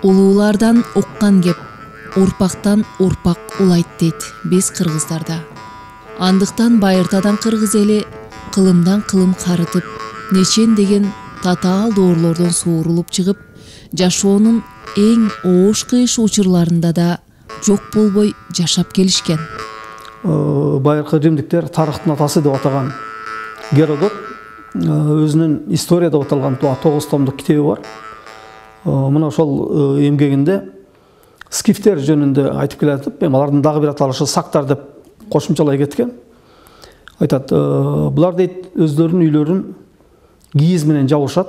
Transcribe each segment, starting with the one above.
улуулардан уккан кеп, урпактан урпак улайт дейт биз кыргыздарда. Андыктан байыртадан кыргыз эли кылымдан кылым карытып, нечен деген татаал доорлордон суурулуп чыгып, жашоонун эң оош кыйыш учурларында да жок болбой жашап келишкен. Байыркы римдиктер тарыхтын атасы деп атаган Геродот өзүнүн история деп аталган 9 томдук китеби бар. Мына ошол эмгегинде скифтер жөнүндө айтып келатып, алардын дагы бир аталышы сактар деп кошумчалай кеткен. Айтат, булар дейт өздөрүнүн үйлөрүн кийиз менен жабышат.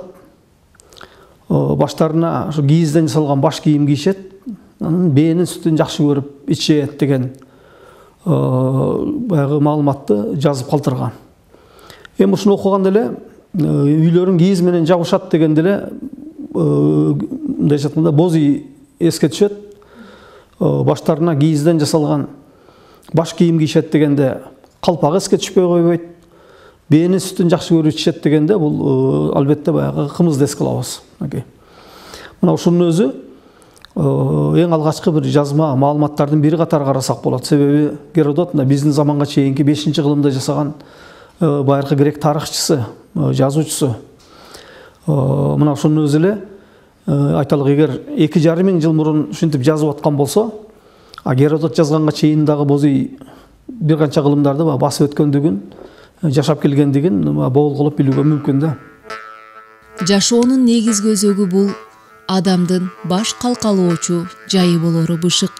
Баштарына ошо кийизден жасалган баш кийим кийишет. Анын бээнин сүтүн жакшы көрүп ичет деген баягы маалыматты жазып калтырган. Эми ушуну окуганда эле үйлөрүн кийиз менен жабышат дегенде эле мындай айтканда боз үй эске түшөт. Баштарына кийизден жасалган баш кийим кийишет дегенде калпак эске түшпөй койбойт. Бээнин сүтүн жакшы көрүп ичет дегенде бул албетте баягы кымызды эске алабыз. Мына ушунун өзү эң алгачкы бир жазма маалыматтардын бири катары карасак болот. Себеби Геродот биздин заманга чейинки 5-кылымда жасаган байыркы грек тарыхчысы, жазуучусу. Мына ушунун өзү эле айталык, эгер 2,5 миң жыл мурун ушинтип жазып аткан болсо, Геродот жазганга чейин дагы боз үй бир канча кылымдарды басып өткөндүгүн, жашап келгендигин боол кылып билүүгө мүмкүн да. Жашоонун негизги өзөгү бул адамдын баш калкалоочу жайы болору бышык.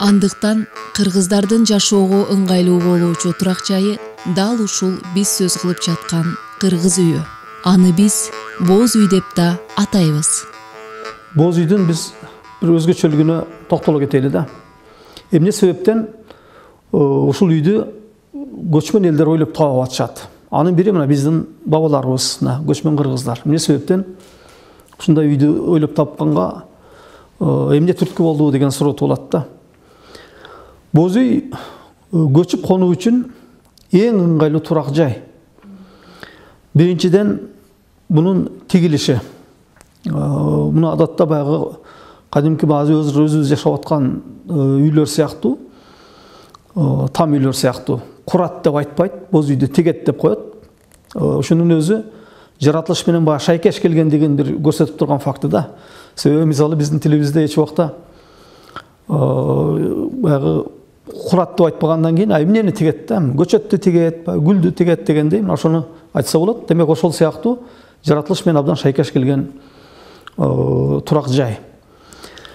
Андыктан кыргыздардын жашоого ыңгайлуу болуучу турак жайы дал ушул биз сөз кылып жаткан кыргыз үйү. Аны биз боз үй деп да атайбыз. Боз үйдүн биз бир өзгөчөлүгүнө токтоло кетели да. Эмне себептен ушул үйдү көчмөн элдер ойлоп таап атышат. Анын бири мына биздин бабаларыбыз, көчмөн кыргыздар. Эмне себептен ушундай үйдү ойлоп тапканга эмне түрткү болду деген суроо туулат да. Боз үй көчүп конуу үчүн эң ыңгайлуу турак жай. Биринчиден бунун тигилиши. Муну адатта баягы кадимки баазы өзүбүз жашап аткан үйлөр сыяктуу, там үйлөр сыяктуу курат деп айтпайт, боз үйдү тигет деп коет. Ошонун өзү жаратылыш менен баягы шайкеш келгендигин бир көрсөтүп турган факты да. Себеби мисалы биздин тилибизде эч убакта баягы курат деп айтпагандан кийин эмнени тигет да, көчөттү тигет, гүлдү тигет дегендей, ошону айтса болот. Демек ошол сыяктуу жаратылыш менен абдан шайкеш келген турак жай.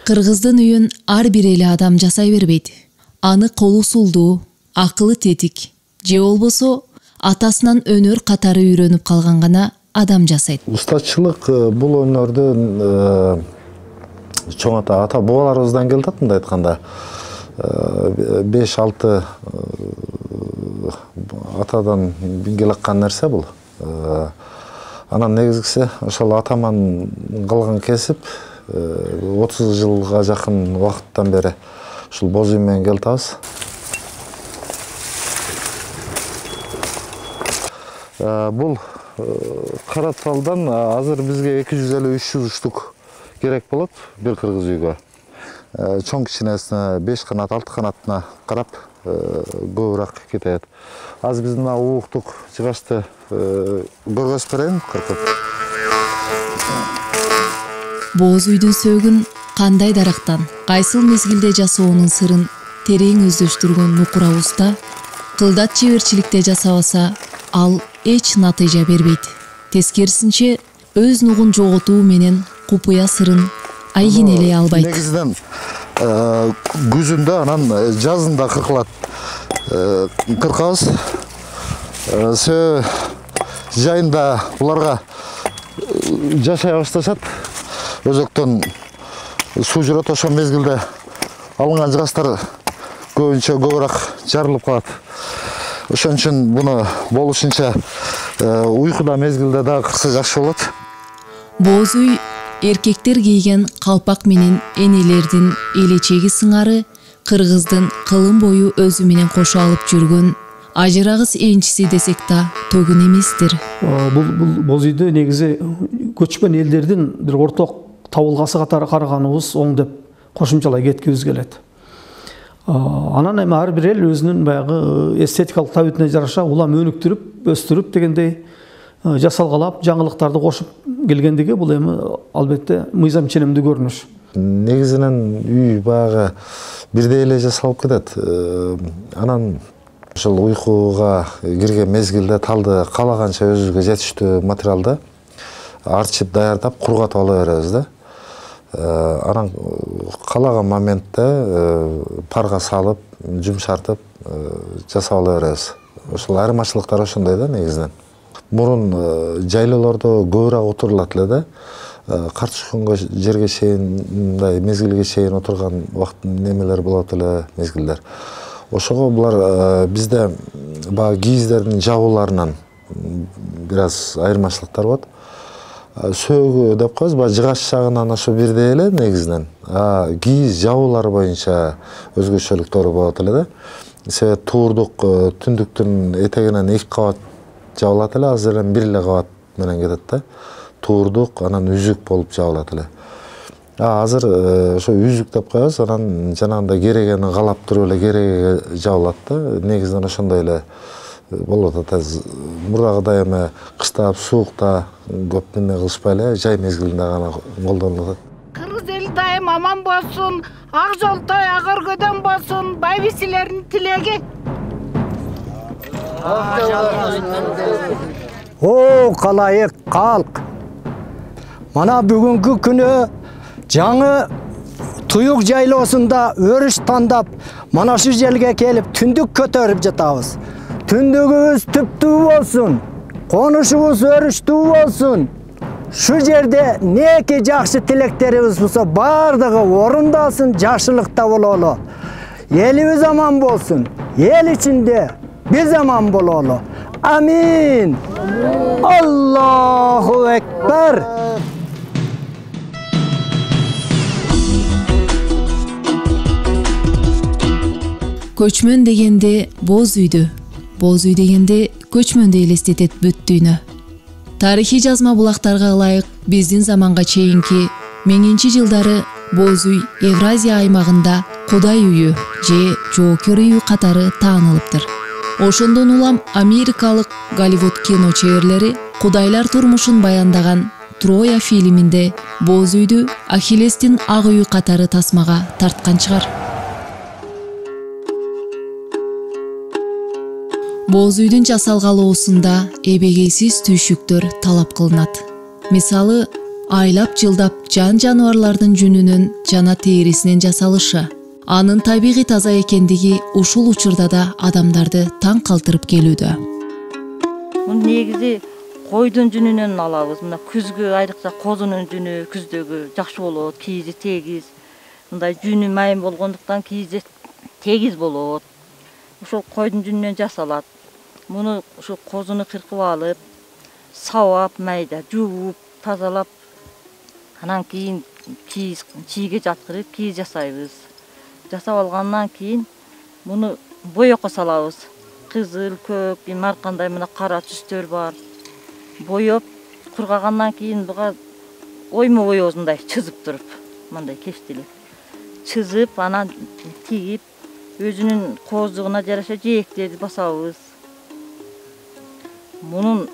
Кыргыздын үйүн ар бир эле адам жасай бербейт. Аны колу сулдуу, акылы тетик же болбосо атасынан өнөр катары үйрөнүп калган гана адам жасайт. Устачылык бул өнөрдүн чоң ата бабаларыбыздан келет, мындай айтканда. 5-6 атадан келаккан нерсе бул. Анан негизгиси ошол атаман калган кесип 30 жылга жакын убакыттан бери ушул боз үй менен келатабыз. Бул караталдан азыр бизге 250-300 штук керек болот бир кыргыз үйгө. Чоң кичинесине 5 канат, 6 канатына карап көбүрөөк кетет. Азыр биздин ууктук жыгачты көргөзүп берейин. Боз үйдүн сөөгүн кандай дарактан, кайсыл мезгилде жасоонун сырын терең өздөштүргөн нукура уста кылдат чеберчиликте жасабаса, ал эч натыйжа бербейт. Тескерисинче, өз нугун жоготуу менен купуя сырын айгинелей албайт. Негизинен күзүндө, анан жазында кыркылат. Кыркабыз. Жайында буларга жашай башташат. Өзөктөн суу жүрөт, ошол мезгилде алынган жыгачтар көбүнчө көбүрөөк жарылып калат. Ошон үчүн буну болушунча уйкуда мезгилде дагы кырса жакшы болот. Боз үй эркектер кийген калпак менен энелердин элечеги сыңары кыргыздын кылым бою өзү менен кошо алып жүргөн ажырагыс энчиси десек да төгүн эместир. Бул боз үйдө негизи көчмөн элдердин бир орток табылгасы катары караганыбыз оң деп кошумчалай кеткибиз келет. Анан эми ар бир эл өзүнүн баягы эстетикалык табитине жараша улам өнүктүрүп, өстүрүп дегендей жасалгалап, жаңылыктарды кошуп келгендиги бул эми албетте мыйзам ченемдүү көрүнүш. Негизинен үй баягы бирдей эле жасалып кетет. Анан ошол уйкуга кирген мезгилде талды каалаганча өзүбүзгө жетиштүү материалды арчып даярдап кургатып ала беребиз да. Анан каалаган моментте парга салып, жумшартып жасап ала беребиз. Ошол айырмачылыктар ошондой да негизинен. Мурун жайлоолордо көбүрөөк отурулат эле да. Картушкунга жерге чейин, мындай мезгилге чейин отурган убакыт немелер болот эле, мезгилдер. Ошого булар бизде баягы кийиздердин жабууларынан бир аз айырмачылыктар болот. Сөөгү деп коебуз, баягы жыгач жагынан ошо бирдей эле негизинен. Кийиз жабуулар боюнча өзгөчөлүктөр болот эле да. Себеби туурдук түндүктүн этегинен 2 кабат жабылат эле, азыр эми 1 эле кабат менен кетет да. Туурдук, анан үзүк болуп жабылат эле. Азыр ошо үзүк деп коебуз, анан жанагындай керегени калап туруп эле кереге жабылат да. Негизинен ошондой эле болуп атат. Мурдагыдай эми кыштап, суукта көп неме кылышпай эле, жай мезгилинде гана колдонулуп атат. Кыргыз эли дайым аман болсун, ак жолтой, ак өргөдөн болсун, байбисилердин тилеги. О, калайык калк. Мана бүгүнкү күнү жаңы туюк жайлоосунда өрүш тандап, мана шу жерге келип түндүк көтөрүп жатабыз. Түндүгүбүз түптүү болсун, конушубуз өрүштүү болсун. Шу жерде неки жакшы тилектерибиз болсо бардыгы орундалсын, жакшылыкта бололу. Элибиз аман болсун, эл ичинде биз аман бололу. Амин. Аллаху экбер. Көчмөн дегенде боз үйдү, боз үй дегенде көчмөндү элестетет бүт дүйнө. Тарыхый жазма булактарга ылайык биздин заманга чейинки 1000-жылдары боз үй Евразия аймагында Кудай үйү же жоокер үйү катары таанылыптыр. Ошондон улам америкалык Голливуд кино чеберлери Кудайлар турмушун баяндаган Троя фильминде боз үйдү Ахиллестин ак үйү катары тасмага тарткан чыгар. Боз үйдүн жасалгалоосунда эбегейсиз түйшүктөр талап кылынат. Мисалы, айлап жылдап жан жаныбарлардын жүнүнөн жана терисинен жасалышы. Анын табигый таза экендиги ушул учурда да адамдарды таң калтырып келүүдө. Мун негизи койдун жүнүнөн алабыз. Мына күзгө айрыкча козунун жүнү күздөгү жакшы болот, кийизи тегиз. Мындай жүнү майын болгондуктан кийизи тегиз болот. Ошол койдун жүнүнөн жасалат. Муну ошо козуну кыркып алып, сабап, майда жууп, тазалап, анан кийин чийге жаткырып кийиз жасайбыз. Жасап алгандан кийин муну боекко салабыз. Кызыл, көк, ар кандай мына кара түстөр бар. Боеп, кургагандан кийин буга оймо боебуз мындай чызып туруп, мындай кештелеп. Чызып, анан тигип, өзүнүн кооздугуна жараша жээктерди басабыз. Мунун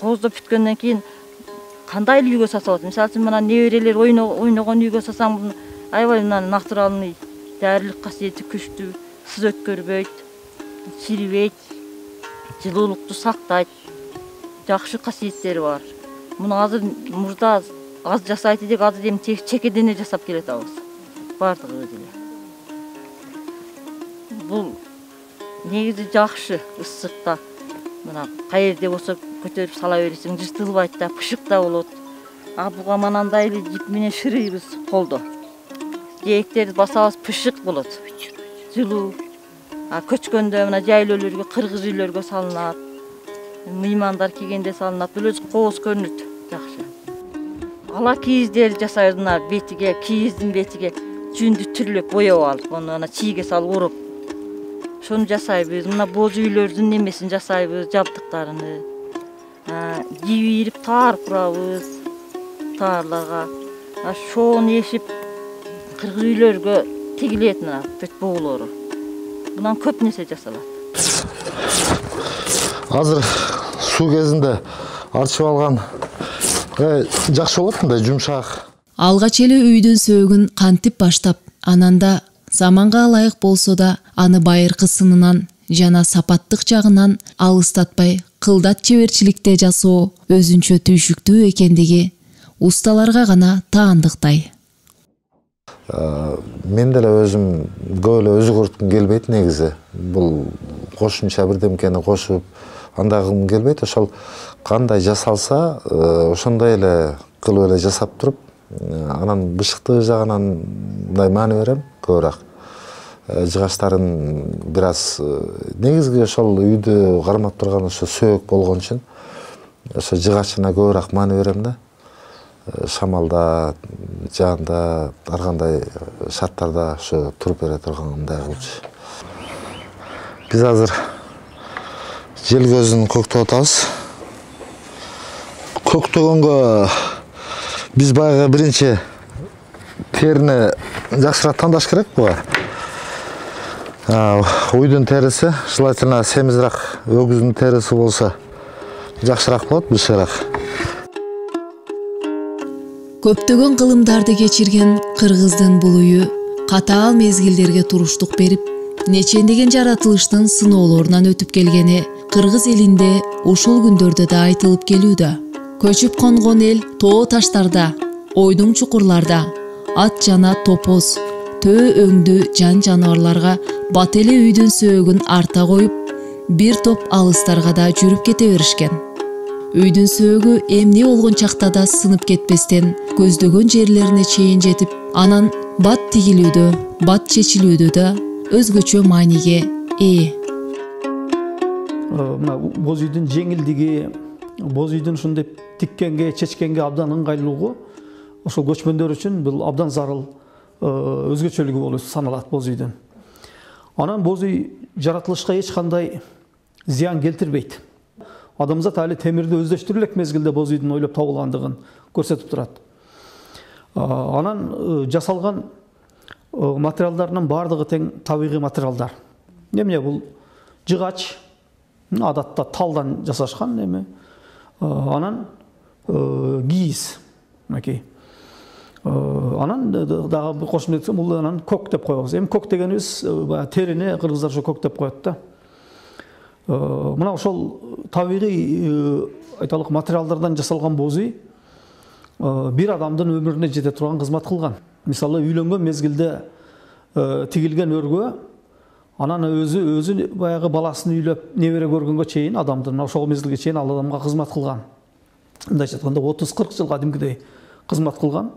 кооздоп бүткөндөн кийин кандай үйгө сасабыз? Мисалы үчүн мына неберелер ойногон үйгө сасаң, аябай мына натуралный дәрилик касиети күчтүү, сыз өткөрбөйт, чирибейт, жылуулукту сактайт. Жакшы касиеттери бар. Муну азыр мурда аз жасайт элек, азыр эми чекедене жасап келе атабыз. Бардыгыбыз эле. Бул негизи жакшы ысыкта. Мына каерде болсо көтөрүп сала берсең жыртылбайт да, пышык да болот. Буга манандай эле жип менен шырыйбыз колдо. Жээктерди басабыз, пышык болот. Жылуу. Көчкөндө мына жайлоолорго, кыргыз үйлөргө салынат. Мыймандар келгенде салынат. Бул өзү кооз көрүнөт, жакшы. Ала кийиздерди жасайбыз, мына бетиге, кийиздин бетиге жүндү түрлөп боеп алып, аны ана чийге салып уруп. Шону жасайбыз. Мына боз үйлөрдүн немесин жасайбыз, жабдыктарыны. Жип ийирип таар курабыз. Таарларга. Şoğunu eşip kırgız üylөрgө тигилетін бүт боолору. Bundan көп нерсе жасалат. Азыр суу кезинде арчып алган жакшы болот мындай жумшак. Алгач эле үйдүн сөөгүн кантип баштап, ананда заманга ылайык болсо да аны байыркы сынынан жана сапаттык жагынан алыстатпай кылдат чеберчиликте жасоо өзүнчө түйшүктүү экендиги усталарга гана таандыктай. Мен деле өзүм көп эле өзгөрткүм келбейт негизи. Бул кошумча бирдемкени кошуп андагым келбейт. Ошол кандай жасалса, ошондой эле кылып эле жасап туруп, анан бышыктыгы жагынан мындай маани берем көбүрөөк. Жыгачтарын бир аз негизги ошол үйдү кармап турган ошо сөөк болгон үчүн ошо жыгачына көбүрөөк маани берем да. Шамалда, жаанда, ар кандай шарттарда ошо туруп бере тургандай болчу. Биз азыр жел көзүн көктөп атабыз. Көктөгөнгө биз баягы биринчи терини жакшыраак тандаш керек буга. Уйдун териси, желательно семизирак өгүздүн териси болсо жакшыраак болот, бышыраак. Көптөгөн кылымдарды кечирген кыргыздын бул үйү катаал мезгилдерге туруштук берип, нечендеген жаратылыштын сыноолорунан өтүп келгени кыргыз элинде ушул күндөрдө да айтылып келүүдө. Көчүп конгон эл тоо таштарда, ойдуң чукурларда, ат жана топоз, төө өңдүү жан жаныбарларга бат эле үйдүн сөөгүн арта коюп, бир топ алыстарга да жүрүп кете беришкен. Үйдүн сөөгү эмне болгон чакта да сынып кетпестен көздөгөн жерлерине чейин жетип, анан бат тигилүүдө, бат чечилүүдө да өзгөчө мааниге ээ. Мына боз үйдүн жеңилдиги, боз үйдүн ушундай тиккенге, чечкенге абдан ыңгайлуулугу ошол көчмөндөр үчүн бул абдан зарыл өзгөчөлүгү болуп саналат боз үйдүн. Анан боз үй жаратылышка эч кандай зыян келтирбейт. Адамзат али темирди өздөштүрө элек мезгилде боз үйдүн ойлоп табылгандыгын көрсөтүп турат. Анан жасалган материалдардын бардыгы тең табигый материалдар. Эмне бул жыгач, адатта талдан жасашкан эме. Анан кийиз, мынакей. Анан дагы кошумча айтсам, бул анан көк деп коебуз. Эми көк дегенибиз терини кыргыздар ошо көк деп коет да. Мына ошол табигый айталык материалдардан жасалган боз үй бир адамдын өмүрүнө жете турган кызмат кылган. Мисалы үйлөнгөн мезгилде тигилген өргө анан өзү баягы баласын үйлөп небере көргөнгө чейин адамдын ошол мезгилге чейин ал адамга кызмат кылган. Мындайча айтканда 30-40 жыл кадимкидей кызмат кылган.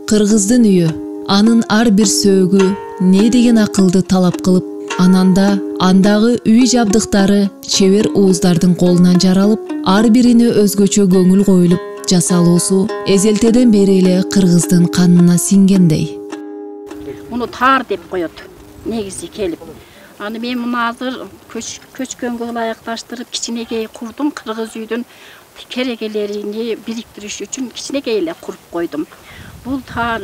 Кыргыздын үйү, анын ар бир сөөгү не деген акылды талап кылып, ананда андагы үй жабдыктары чебер ууздардын колунан жаралып, ар бирине өзгөчө көңүл коюлуп жасалуусу эзелтеден бери эле кыргыздын канына сиңгендей. Муну таар деп коет негизи келип. Аны мен муну азыр көчкөнгө ылайыкташтырып кичинекей курдум. Кыргыз үйдүн керегелерини бириктириш үчүн кичинекей эле куруп койдум. Бул таар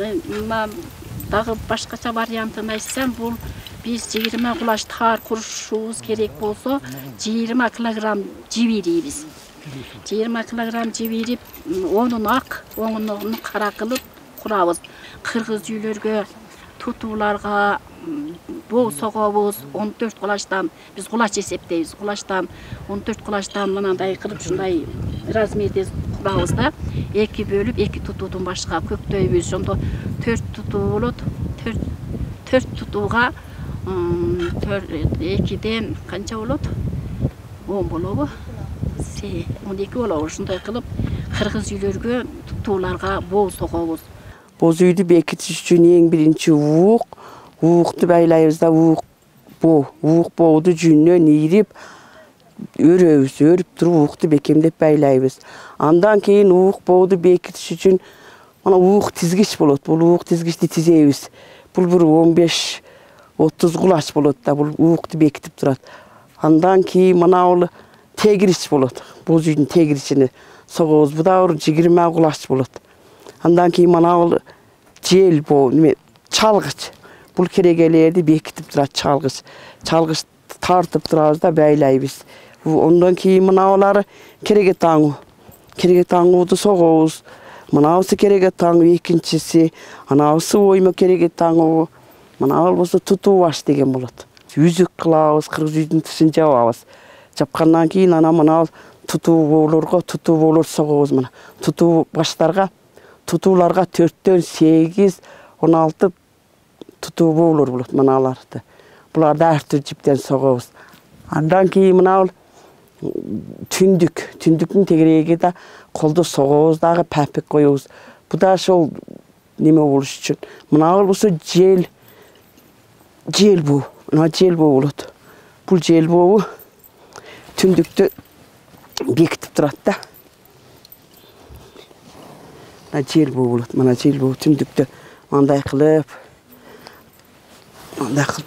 дагы башкача вариантын айтсам, бул биз 20 кулаш таар курушубуз керек болсо 20 килограмм жибирийбиз. 20 килограмм жибирип, онун ак, оңун кара кылып курабыз. Кыргыз үйлөргө, тутууларга боо согобуз 14 кулачтан, биз кулач эсептейбиз. Кулачтан 14 кулачтан мындай кылып ушундай размерде курабыз да. 2 бөлүп, 2 тутуудун башка көктөйбүз. Ошондо 4 тутуу болот. 4 тутууга 2ден канча болот? 10 болобу? 12 болобу. Ушундай кылып кыргыз үйлөргө, тутууларга боо согобуз. Боз үйдү бекитиш үчүн эң биринчи уукту байлайбыз да, уук бооду жүнүнөн ийрип өрөбүз, өрүп туруп уукту бекемдеп байлайбыз. Андан кийин уук бооду бекитиш үчүн мына уук тизгич болот. Бул уук тизгичти тизебиз. Бул бир 15-30 кулач болот да, бул уукту бекитип турат. Андан кийин мына бул тегирич болот. Боз үйдүн тегиричине согобуз. Бу да 20 кулач болот. Андан кийин мына бул жел бу неме чалгыч. Бул керегелерди бекитип турат чалгыч. Чалгыч тартып турабыз да байлайбыз. Ondan kийин мыналары кереге таңу. Кереге таңуду согобуз. Мынабысы кереге таңу экинчиси, анабысы оймо кереге таңу. Мына болсо тутуу баш деген болот. Үзүк кылабыз, кыргыз үйдүн тышын жабабыз. Жапкандан кийин ана мына тутуу болор согобуз мына. Тутуу баштарга, тутууларга 4-төн 8, 16 тутуу болот мыналарды. Буларды ар түр жиптен согобуз. Андан кийин мына түндүктүн тегереги да колду согобуз дагы папик коебуз. Бу да ошол неме болуш үчүн. Мына болсо жел буу. Мына жел буу болот. Бул жел буу түндүктү бекитип турат да. Мына жел буу болот. Мына жел буу түндүктү мындай кылып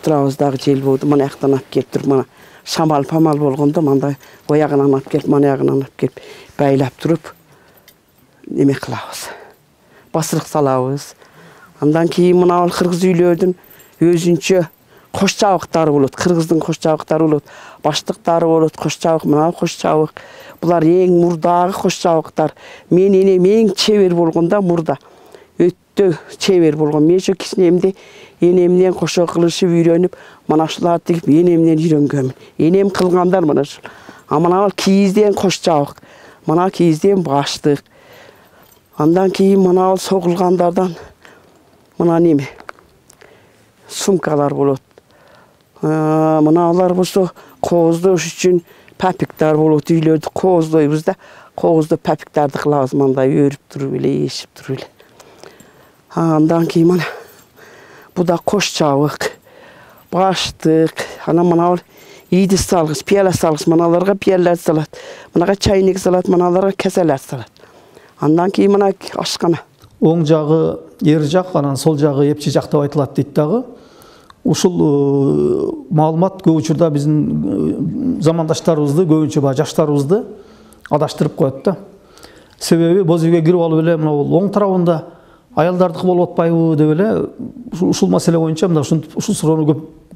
турабыз дагы жел бууду мына жактан алып келип туруп мына шамал памал болгондо мындай оягынан алып келип мына ягынан алып келип байлап туруп неме кылабыз. Басырык салабыз. Андан кийин мына кыргыз үйлөрдүн өзүнчө кош чабыктары болот. Кыргыздын кош чабыктары болот. Баштыктары болот, кош чабык, мына кош чабык. Булар эң мурдагы кош чабыктар. Мен энем эң чебер болгондо мурда. Өтө чебер болгон. Мен ошо кичинемде энемден кошо кылышып үйрөнүп, мына ушуларды тигип энемден үйрөнгөнмүн. Энем кылгандар мына ушул. А мына кийизден кош чабык. Мына кийизден баштык. Андан кийин мына согулгандардан мына неме сумкалар болот. Мына алар болсо кооздош үчүн папиктар болот. Үйлөрдү кооздойбуз да, коозду папиктарды кылабыз мындай өрүп туруп эле, ешип туруп эле. Андан кийин мына бу да кош чабык, баштык, ана мына идис салгыч, пияла салгыч, мыналарга пиялар салат. Мынага чайник салат, мыналарга кеселер салат. Андан кийин мына ашкана. Оң жагы эр жак, анан сол жагы эпчи жак деп айтылат дейт дагы. Ушул маалымат көп учурда биздин замандаштарыбызды, көбүнчө жаштарыбызды адаштырып коет да. Себеби боз үйгө кирип алып эле мына оң тарабында аялдардыкы болуп атпайбы деп эле ушул маселе боюнча мына ушул суроону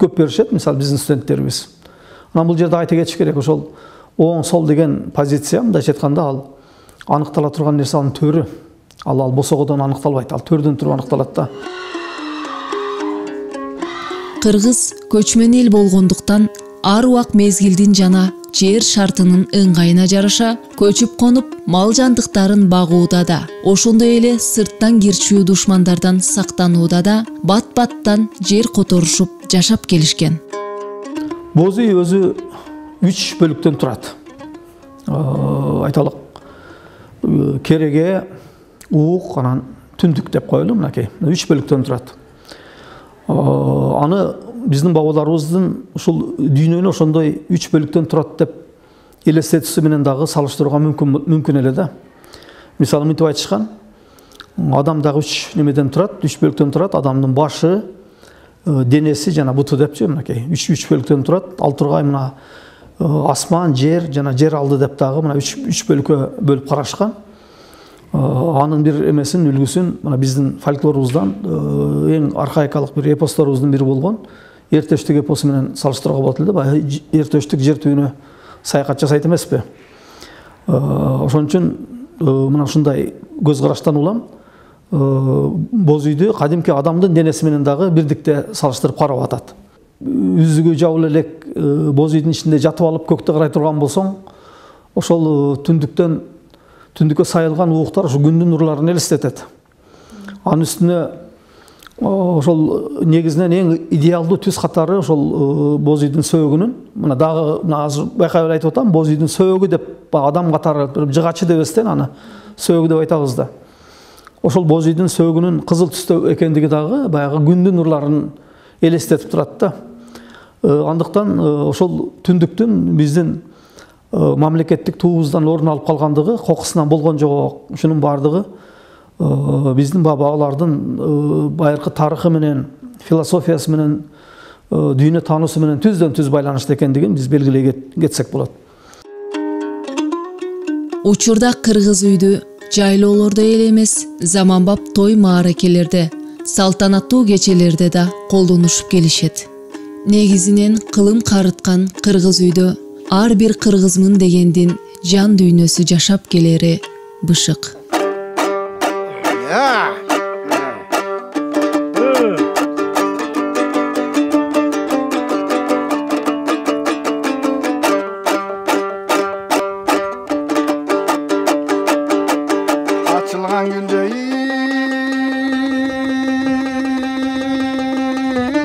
көп беришет, мисалы биздин студенттерибиз. Анан бул жерде айта кетиш керек, ошол оң сол деген позиция мындайча айтканда ал аныктала турган нерсе анын төрү. Ал босогодон аныкталбайт, ал төрдөн туруп аныкталат да. Кыргыз көчмөн эл болгондуктан ар убак мезгилдин жана жер шартынын ыңгайына жараша көчүп конуп мал жандыктарын багууда да, ошондой эле сырттан кирчүү душмандардан сактанууда да бат-баттан жер которушуп жашап келишкен. Боз үй өзү 3 бөлүктөн турат. Айталык кереге, уук, анан түндүк деп коелу, мынакей. 3 бөлүктөн турат. Аны биздин бабаларыбыздын ушул дүйнөнү ошондой 3 бөлүктөн турат деп элестетүүсү менен дагы салыштырууга мүмкүн эле да. Мисалы мынтип айтышкан, адам дагы 3 немеден турат, 3 бөлүктөн турат. Адамдын башы, денеси жана буту депчи, мынакей. 3 бөлүктөн турат. Ал тургай мына асман, жер жана жер алды деп дагы мына 3 бөлүккө бөлүп карашкан. Анын бир эмесин үлгүсүн мына биздин фольклорубуздан эң архаикалык бир эпосторубуздун бири болгон Эртөштүк эпосу менен салыштырууга болот эле. Баягы Эртөштүк жер түбүнө саякат жасайт эмеспи? Ошон үчүн мына ушундай көз караштан улам боз үйдү кадимки адамдын денеси менен дагы бирдикте салыштырып карап атат. Үзүгү жабыла элек боз үйдүн ичинде жатып алып көктө карай турган болсоң, ошол түндүккө сайылган ууктар ошо күндүн нурларын элестетет. Анын үстүнө ошол негизинен эң идеалдуу түс катары ошол боз үйдүн сөөгүнүн, мына дагы азыр байкап эле айтып атам, боз үйдүн сөөгү деп адам катары жыгачы дебестен аны сөөгү деп айтабыз да. Ошол боз үйдүн сөөгүнүн кызыл түстө экендиги дагы баягы күндүн нурларын элестетип турат да. Андыктан ошол түндүктүн биздин мамлекеттик туубуздан орун алып калгандыгы кокусунан болгон жок. Ушунун баардыгы биздин бабалардын байыркы тарыхы менен, философиясы менен, дүйнө таануусу менен түздөн түз байланышты экендигин биз белгилей кетсек болот. Учурда кыргыз үйдү жайлоолордо эле эмес, заманбап той мааракелерде, салтанаттуу кечелерде да колдонушуп келишет. Негизинен кылым карыткан кыргыз үйдө ар бир кыргызмын дегендин жан дүйнөсү жашап келери бышык. Açılgan günde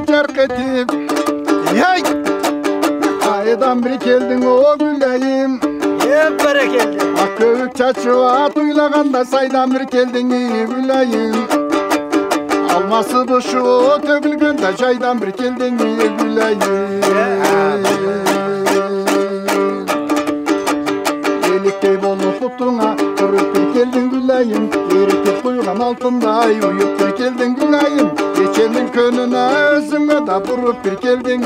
terk etip hey aydan bir geldin o güleyim hep berekelli ak kövük çaçıva duylaganda saydan bir geldin güleyim alması duşu tökülgönde çaydan bir geldin güleyim Elikte bolup putuna kurup bir geldin güleyim Erikip kuyulan altında uyup bir geldin güleyim Geçenin könüne özüme da vurup bir geldin